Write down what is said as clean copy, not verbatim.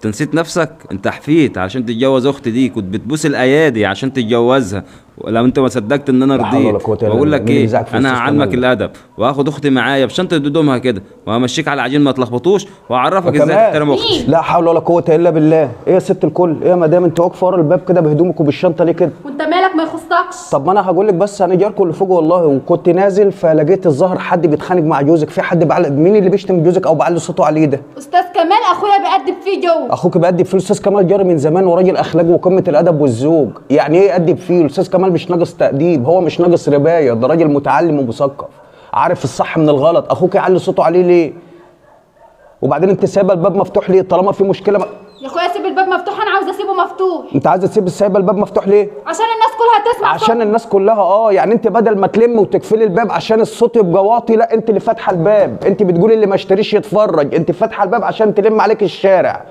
انت نسيت نفسك؟ انت حفيت عشان تتجوز اختي دي، كنت بتبوس الايادي عشان تتجوزها. لو انت ما صدقت ان انا لا حول ولا رضيت، قوه الا بقول بالله. لك مين اللي ايه، بيزعق في انا الاستاذ هعلمك كمال ده؟ الادب وهاخد اختي معايا بشنطه هدومها كده، وهمشيك على العجين ما تلخبطوش، وهعرفك ازاي وكمان تحترم اختي. لا حول ولا قوه الا بالله. ايه يا ست الكل، ايه يا مدام انت واقفه ورا الباب كده بهدومك وبالشنطه ليه كده؟ وانت مالك؟ ما يخصكش. طب ما انا هقول لك، بس انا جاركم اللي فوق والله، وكنت نازل فلقيت الظاهر حد بيتخانق مع جوزك، في حد بعلق. مين اللي بيشتم جوزك او بعلي صوته عليه ده؟ استاذ كمال اخويا بيقدم فيه جوه. اخوك بيأدب فيه؟ الاستاذ كمال جاري من زمان وراجل اخلاق وقمه الادب والذوق. يعني ايه يأدب فيه؟ الاستاذ كمال مش ناقص تأديب، هو مش ناقص ربايه، ده راجل متعلم ومثقف عارف الصح من الغلط. اخوك يعلي صوته عليه ليه؟ وبعدين انت سايبه الباب مفتوح ليه طالما في مشكله؟ يا اخويا سيب الباب مفتوح، انا عاوزه اسيبه مفتوح. انت عايزه تسيب سايبه الباب مفتوح ليه؟ عشان الناس كلها تسمع عشان الناس كلها. يعني انت بدل ما تلم وتقفلي الباب عشان الصوت يبقى واطي، لا انت اللي فاتحه الباب. انت بتقولي اللي ما اشتريش يتفرج، انت فاتحه الباب عشان تلم عليك الشارع.